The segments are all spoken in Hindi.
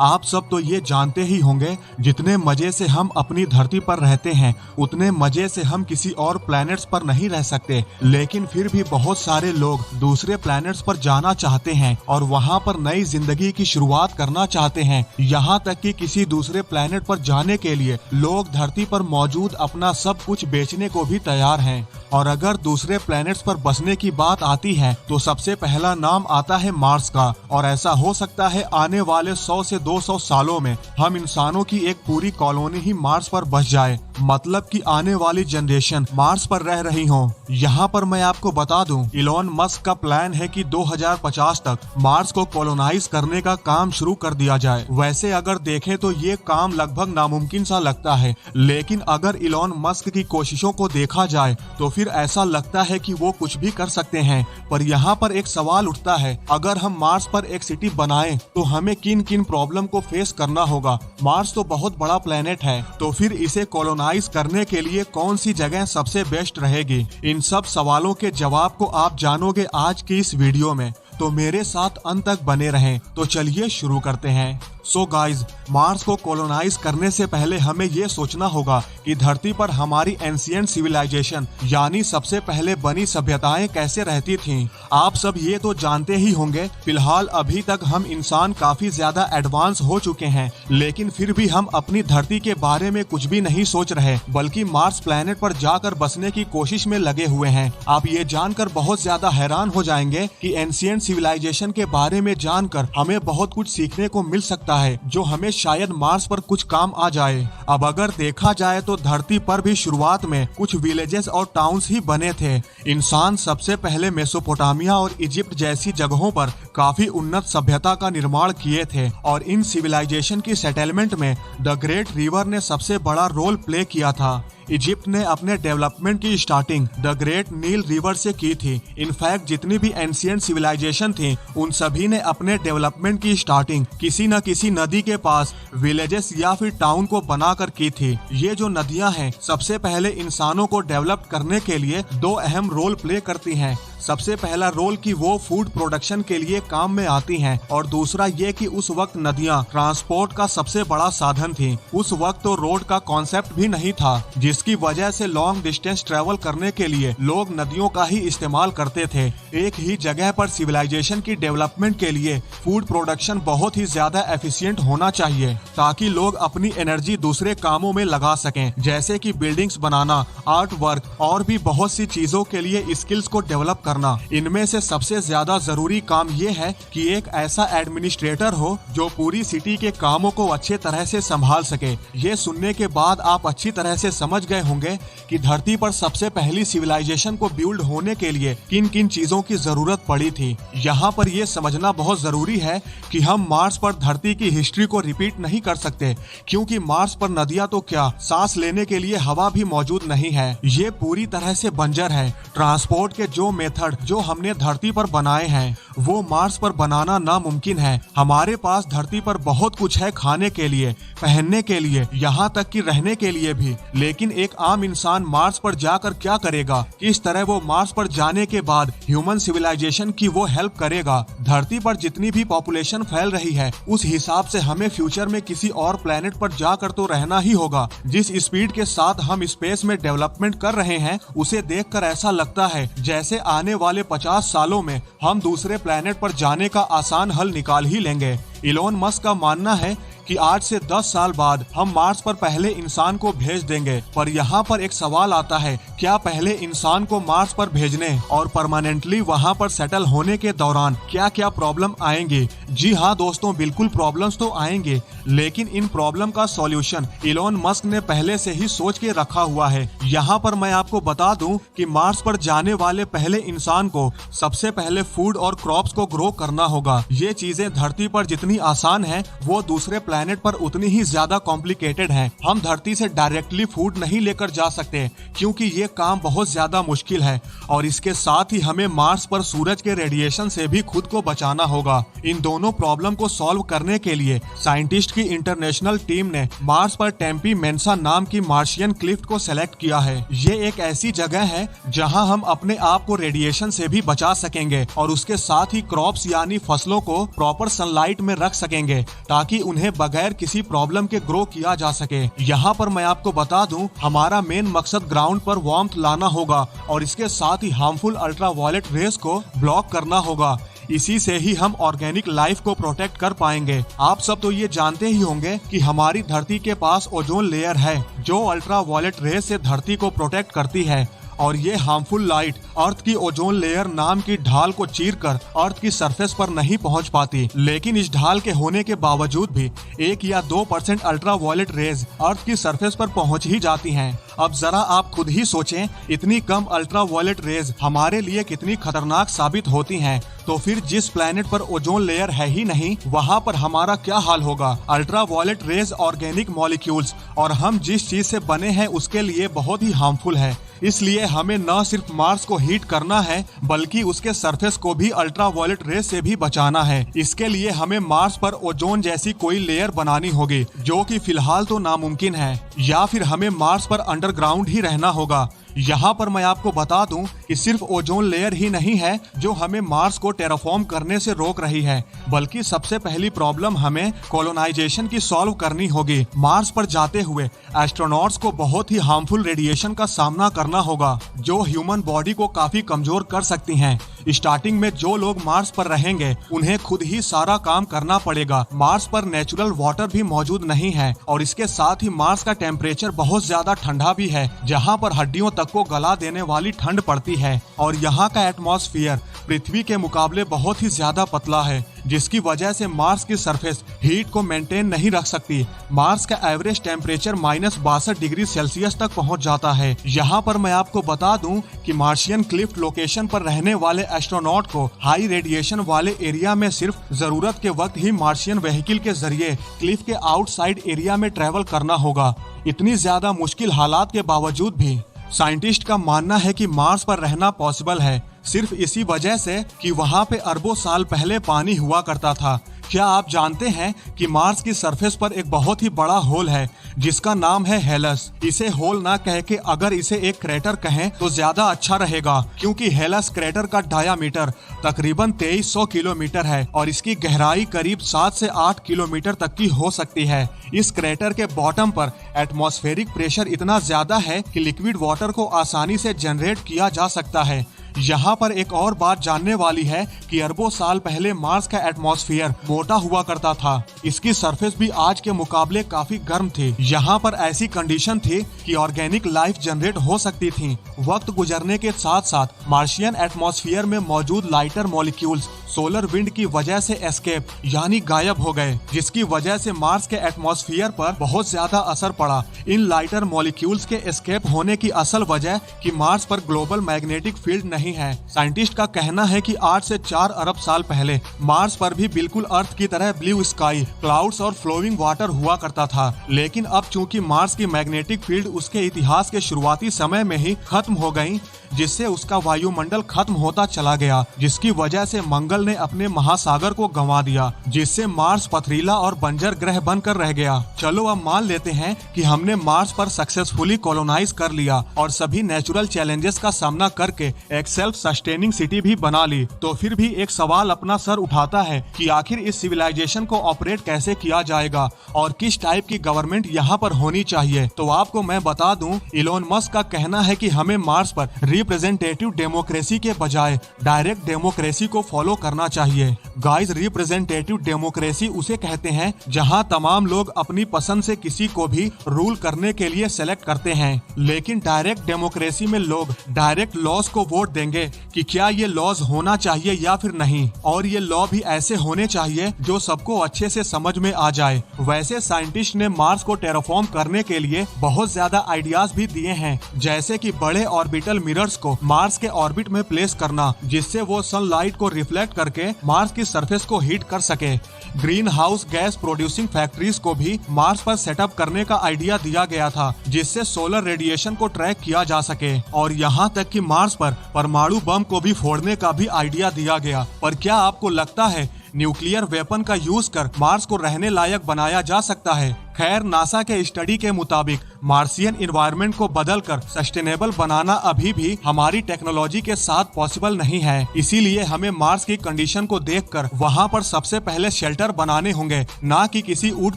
आप सब तो ये जानते ही होंगे, जितने मजे से हम अपनी धरती पर रहते हैं उतने मजे से हम किसी और प्लैनेट्स पर नहीं रह सकते। लेकिन फिर भी बहुत सारे लोग दूसरे प्लैनेट्स पर जाना चाहते हैं और वहाँ पर नई जिंदगी की शुरुआत करना चाहते हैं। यहाँ तक कि किसी दूसरे प्लैनेट पर जाने के लिए लोग धरती पर मौजूद अपना सब कुछ बेचने को भी तैयार हैं। और अगर दूसरे प्लैनेट्स पर बसने की बात आती है तो सबसे पहला नाम आता है मार्स का। और ऐसा हो सकता है आने वाले 100 से 200 सालों में हम इंसानों की एक पूरी कॉलोनी ही मार्स पर बस जाए, मतलब कि आने वाली जनरेशन मार्स पर रह रही हो। यहाँ पर मैं आपको बता दूं, इलॉन मस्क का प्लान है कि 2050 तक मार्स को कॉलोनाइज करने का काम शुरू कर दिया जाए। वैसे अगर देखें तो ये काम लगभग नामुमकिन सा लगता है, लेकिन अगर इलॉन मस्क की कोशिशों को देखा जाए तो फिर ऐसा लगता है कि वो कुछ भी कर सकते हैं। पर यहाँ पर एक सवाल उठता है, अगर हम मार्स पर एक सिटी बनाएं तो हमें किन किन प्रॉब्लम को फेस करना होगा। मार्स तो बहुत बड़ा प्लेनेट है, तो फिर इसे कॉलोनाइज करने के लिए कौन सी जगह सबसे बेस्ट रहेगी? इन सब सवालों के जवाब को आप जानोगे आज की इस वीडियो में, तो मेरे साथ अंत तक बने रहें। तो चलिए शुरू करते हैं। सो गाइज, मार्स को कॉलोनाइज करने से पहले हमें ये सोचना होगा कि धरती पर हमारी एंशिएंट सिविलाइजेशन यानी सबसे पहले बनी सभ्यताएं कैसे रहती थीं। आप सब ये तो जानते ही होंगे, फिलहाल अभी तक हम इंसान काफी ज्यादा एडवांस हो चुके हैं, लेकिन फिर भी हम अपनी धरती के बारे में कुछ भी नहीं सोच रहे, बल्कि मार्स प्लैनेट पर जाकर बसने की कोशिश में लगे हुए हैं। आप ये जानकर बहुत ज्यादा हैरान हो जाएंगे कि एंशिएंट सिविलाइजेशन के बारे में जानकर हमें बहुत कुछ सीखने को मिल सकता है, जो हमें शायद मार्स पर कुछ काम आ जाए। अब अगर देखा जाए तो धरती पर भी शुरुआत में कुछ विलेजेस और टाउन्स ही बने थे। इंसान सबसे पहले मेसोपोटामिया और इजिप्ट जैसी जगहों पर काफी उन्नत सभ्यता का निर्माण किए थे, और इन सिविलाइजेशन की सेटलमेंट में द ग्रेट रिवर ने सबसे बड़ा रोल प्ले किया था। इजिप्ट ने अपने डेवलपमेंट की starting the great Nile river से की थी। इनफैक्ट जितनी भी एंशिएंट सिविलाइजेशन थी उन सभी ने अपने डेवलपमेंट की स्टार्टिंग किसी न किसी नदी के पास विलेजेस या फिर टाउन को बनाकर की थी। ये जो नदियां हैं सबसे पहले इंसानों को डेवलप करने के लिए दो अहम रोल प्ले करती हैं। सबसे पहला रोल कि वो फूड प्रोडक्शन के लिए काम में आती हैं, और दूसरा ये कि उस वक्त नदियां ट्रांसपोर्ट का सबसे बड़ा साधन थी। उस वक्त तो रोड का कॉन्सेप्ट भी नहीं था, जिसकी वजह से लॉन्ग डिस्टेंस ट्रेवल करने के लिए लोग नदियों का ही इस्तेमाल करते थे। एक ही जगह पर सिविलाइजेशन की डेवलपमेंट के लिए फूड प्रोडक्शन बहुत ही ज्यादा एफिशिएंट होना चाहिए, ताकि लोग अपनी एनर्जी दूसरे कामों में लगा सकें, जैसे कि बिल्डिंग्स बनाना, आर्ट वर्क और भी बहुत सी चीजों के लिए स्किल्स को डेवलप करना। इनमें से सबसे ज्यादा जरूरी काम ये है कि एक ऐसा एडमिनिस्ट्रेटर हो जो पूरी सिटी के कामों को अच्छे तरह से संभाल सके। ये सुनने के बाद आप अच्छी तरह से समझ गए होंगे कि धरती पर सबसे पहली सिविलाइजेशन को बिल्ड होने के लिए किन किन चीजों की जरूरत पड़ी थी। यहाँ पर यह समझना बहुत जरूरी है कि हम मार्स पर धरती की हिस्ट्री को रिपीट नहीं कर सकते, क्योंकि मार्स पर नदियाँ तो क्या, सांस लेने के लिए हवा भी मौजूद नहीं है। ये पूरी तरह से बंजर है। ट्रांसपोर्ट के जो मेथड जो हमने धरती पर बनाए हैं वो मार्स पर बनाना नामुमकिन है। हमारे पास धरती पर बहुत कुछ है, खाने के लिए, पहनने के लिए, यहाँ तक कि रहने के लिए भी। लेकिन एक आम इंसान मार्स पर जाकर क्या करेगा? किस तरह वो मार्स पर जाने के बाद ह्यूमन सिविलाइजेशन की वो हेल्प करेगा? धरती पर जितनी भी पॉपुलेशन फैल रही है उस हिसाब से हमें फ्यूचर में किसी और प्लेनेट पर जाकर तो रहना ही होगा। जिस स्पीड के साथ हम स्पेस में डेवलपमेंट कर रहे हैं उसे देखकर ऐसा लगता है जैसे आने वाले 50 सालों में हम दूसरे प्लेनेट पर जाने का आसान हल निकाल ही लेंगे। इलॉन मस्क का मानना है कि 8 से 10 साल बाद हम मार्स पर पहले इंसान को भेज देंगे। पर यहाँ पर एक सवाल आता है, क्या पहले इंसान को मार्स पर भेजने और परमानेंटली वहाँ पर सेटल होने के दौरान क्या क्या प्रॉब्लम आएंगे? जी हाँ दोस्तों, बिल्कुल प्रॉब्लम्स तो आएंगे, लेकिन इन प्रॉब्लम का सॉल्यूशन इलॉन मस्क ने पहले से ही सोच के रखा हुआ है। यहाँ पर मैं आपको बता दूं कि मार्स पर जाने वाले पहले इंसान को सबसे पहले फूड और क्रॉप्स को ग्रो करना होगा। ये चीजें धरती पर जितनी आसान है वो दूसरे प्लेनेट पर उतनी ही ज्यादा कॉम्प्लिकेटेड है। हम धरती से डायरेक्टली फूड नहीं लेकर जा सकते, क्योंकि ये काम बहुत ज्यादा मुश्किल है, और इसके साथ ही हमें मार्स पर सूरज के रेडिएशन से भी खुद को बचाना होगा। इन दोनों प्रॉब्लम को सॉल्व करने के लिए साइंटिस्ट की इंटरनेशनल टीम ने मार्स पर टेम्पी मेंसा नाम की मार्शियन क्लिफ्ट को सेलेक्ट किया है। ये एक ऐसी जगह है जहां हम अपने आप को रेडिएशन से भी बचा सकेंगे, और उसके साथ ही क्रॉप्स यानी फसलों को प्रॉपर सनलाइट में में रख सकेंगे ताकि उन्हें बगैर किसी प्रॉब्लम के ग्रो किया जा सके। यहाँ पर मैं आपको बता दूं, हमारा मेन मकसद ग्राउंड पर वार्मथ लाना होगा और इसके साथ ही हार्मफुल अल्ट्रावायलेट रेस को ब्लॉक करना होगा। इसी से ही हम ऑर्गेनिक लाइफ को प्रोटेक्ट कर पाएंगे। आप सब तो ये जानते ही होंगे कि हमारी धरती के पास ओजोन लेयर है जो अल्ट्रावायलेट रेस से धरती को प्रोटेक्ट करती है और ये हार्मफुल लाइट अर्थ की ओजोन लेयर नाम की ढाल को चीरकर अर्थ की सरफेस पर नहीं पहुंच पाती। लेकिन इस ढाल के होने के बावजूद भी 1 या 2% अल्ट्रावायलेट रेज अर्थ की सरफेस पर पहुंच ही जाती हैं। अब जरा आप खुद ही सोचें, इतनी कम अल्ट्रावायलेट रेज हमारे लिए कितनी खतरनाक साबित होती हैं। तो फिर जिस प्लेनेट पर ओजोन लेयर है ही नहीं, वहाँ पर हमारा क्या हाल होगा। अल्ट्रावायलेट रेज ऑर्गेनिक मॉलिक्यूल्स और हम जिस चीज से बने हैं उसके लिए बहुत ही हार्मफुल है। इसलिए हमें न सिर्फ मार्स को हीट करना है बल्कि उसके सरफेस को भी अल्ट्रावायलेट रेज से भी बचाना है। इसके लिए हमें मार्स पर ओजोन जैसी कोई लेयर बनानी होगी जो कि फिलहाल तो नामुमकिन है, या फिर हमें मार्स पर अंडरग्राउंड ही रहना होगा। यहाँ पर मैं आपको बता दूं कि सिर्फ ओजोन लेयर ही नहीं है जो हमें मार्स को टेराफॉर्म करने से रोक रही है, बल्कि सबसे पहली प्रॉब्लम हमें कॉलोनाइजेशन की सॉल्व करनी होगी। मार्स पर जाते हुए एस्ट्रोनॉट्स को बहुत ही हार्मफुल रेडिएशन का सामना करना होगा जो ह्यूमन बॉडी को काफी कमजोर कर सकती हैं। स्टार्टिंग में जो लोग मार्स पर रहेंगे उन्हें खुद ही सारा काम करना पड़ेगा। मार्स पर नेचुरल वाटर भी मौजूद नहीं है और इसके साथ ही मार्स का टेम्परेचर बहुत ज्यादा ठंडा भी है, जहाँ पर हड्डियों तक को गला देने वाली ठंड पड़ती है। और यहाँ का एटमॉस्फेयर पृथ्वी के मुकाबले बहुत ही ज्यादा पतला है, जिसकी वजह से मार्स की सरफेस हीट को मेंटेन नहीं रख सकती। मार्स का एवरेज टेम्परेचर -62 डिग्री सेल्सियस तक पहुंच जाता है। यहाँ पर मैं आपको बता दूं कि मार्शियन क्लिफ्ट लोकेशन पर रहने वाले एस्ट्रोनॉट को हाई रेडिएशन वाले एरिया में सिर्फ जरूरत के वक्त ही मार्शियन व्हीकल के जरिए क्लिफ के आउटसाइड एरिया में ट्रेवल करना होगा। इतनी ज्यादा मुश्किल हालात के बावजूद भी साइंटिस्ट का मानना है कि मार्स पर रहना पॉसिबल है, सिर्फ इसी वजह से कि वहाँ पे अरबों साल पहले पानी हुआ करता था। क्या आप जानते हैं कि मार्स की सरफेस पर एक बहुत ही बड़ा होल है जिसका नाम है हेलस। इसे होल ना कह के अगर इसे एक क्रेटर कहें तो ज्यादा अच्छा रहेगा, क्योंकि हेलस क्रेटर का डायामीटर तकरीबन 2300 किलोमीटर है और इसकी गहराई करीब 7 से 8 किलोमीटर तक की हो सकती है। इस क्रेटर के बॉटम पर एटमॉस्फेरिक प्रेशर इतना ज्यादा है कि लिक्विड वाटर को आसानी से जनरेट किया जा सकता है। यहाँ पर एक और बात जानने वाली है कि अरबों साल पहले मार्स का एटमॉस्फेयर मोटा हुआ करता था। इसकी सरफेस भी आज के मुकाबले काफी गर्म थी। यहाँ पर ऐसी कंडीशन थी कि ऑर्गेनिक लाइफ जनरेट हो सकती थी। वक्त गुजरने के साथ साथ मार्शियन एटमॉस्फेयर में मौजूद लाइटर मॉलिक्यूल्स सोलर विंड की वजह से एस्केप यानी गायब हो गए, जिसकी वजह से मार्स के एटमॉस्फेयर पर बहुत ज्यादा असर पड़ा। इन लाइटर मॉलिक्यूल्स के एस्केप होने की असल वजह कि मार्स पर ग्लोबल मैग्नेटिक फील्ड नहीं है। साइंटिस्ट का कहना है कि 8 से 4 अरब साल पहले मार्स पर भी बिल्कुल अर्थ की तरह ब्लू स्काई, क्लाउड्स और फ्लोइंग वाटर हुआ करता था। लेकिन अब चूंकि मार्स की मैग्नेटिक फील्ड उसके इतिहास के शुरुआती समय में ही खत्म हो गई, जिससे उसका वायुमंडल खत्म होता चला गया, जिसकी वजह से मंगल ने अपने महासागर को गंवा दिया, जिससे मार्स पथरीला और बंजर ग्रह बनकर रह गया। चलो अब मान लेते हैं कि हमने मार्स पर सक्सेसफुली कॉलोनाइज कर लिया और सभी नेचुरल चैलेंजेस का सामना करके एक सेल्फ सस्टेनिंग सिटी भी बना ली, तो फिर भी एक सवाल अपना सर उठाता है कि आखिर इस सिविलाइजेशन को ऑपरेट कैसे किया जाएगा और किस टाइप की गवर्नमेंट यहाँ पर होनी चाहिए। तो आपको मैं बता दूं, इलोन मस्क का कहना है कि हमें मार्स पर रिप्रेजेंटेटिव डेमोक्रेसी के बजाय डायरेक्ट डेमोक्रेसी को फॉलो करना चाहिए। गाइस, रिप्रेजेंटेटिव डेमोक्रेसी उसे कहते हैं जहां तमाम लोग अपनी पसंद से किसी को भी रूल करने के लिए सेलेक्ट करते हैं। लेकिन डायरेक्ट डेमोक्रेसी में लोग डायरेक्ट लॉज को वोट देंगे कि क्या ये लॉज होना चाहिए या फिर नहीं, और ये लॉ भी ऐसे होने चाहिए जो सबको अच्छे से समझ में आ जाए। वैसे साइंटिस्ट ने मार्स को टेराफॉर्म करने के लिए बहुत ज्यादा आइडियाज भी दिए हैं, जैसे कि बड़े ऑर्बिटल मिरर्स को मार्स के ऑर्बिट में प्लेस करना, जिससे वो सनलाइट को रिफ्लेक्ट करके मार्स की सरफेस को हीट कर सके। Green house gas producing factories को भी मार्स पर सेटअप करने का आइडिया दिया गया था, जिससे सोलर रेडिएशन को ट्रैक किया जा सके। और यहाँ तक कि मार्स पर परमाणु बम को भी फोड़ने का भी आइडिया दिया गया। पर क्या आपको लगता है न्यूक्लियर वेपन का यूज कर मार्स को रहने लायक बनाया जा सकता है। खैर, नासा के स्टडी के मुताबिक मार्सियन इन्वायरमेंट को बदलकर सस्टेनेबल बनाना अभी भी हमारी टेक्नोलॉजी के साथ पॉसिबल नहीं है। इसीलिए हमें मार्स की कंडीशन को देखकर वहां पर सबसे पहले शेल्टर बनाने होंगे, ना कि किसी ऊट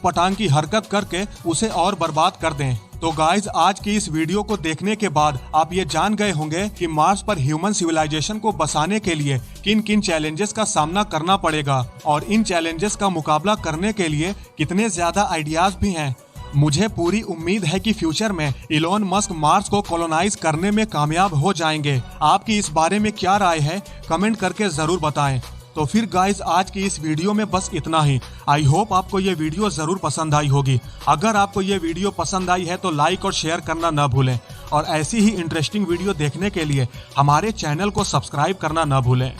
पटांग की हरकत करके उसे और बर्बाद कर दें। तो गाइज, आज की इस वीडियो को देखने के बाद आप ये जान गए होंगे कि मार्स पर ह्यूमन सिविलाइजेशन को बसाने के लिए किन किन चैलेंजेस का सामना करना पड़ेगा और इन चैलेंजेस का मुकाबला करने के लिए कितने ज्यादा आइडियाज भी हैं। मुझे पूरी उम्मीद है कि फ्यूचर में इलॉन मस्क मार्स को कॉलोनाइज करने में कामयाब हो जाएंगे। आपकी इस बारे में क्या राय है, कमेंट करके जरूर बताएं। तो फिर गाइज, आज की इस वीडियो में बस इतना ही। आई होप आपको ये वीडियो जरूर पसंद आई होगी। अगर आपको ये वीडियो पसंद आई है तो लाइक और शेयर करना न भूलें और ऐसी ही इंटरेस्टिंग वीडियो देखने के लिए हमारे चैनल को सब्सक्राइब करना न भूलें।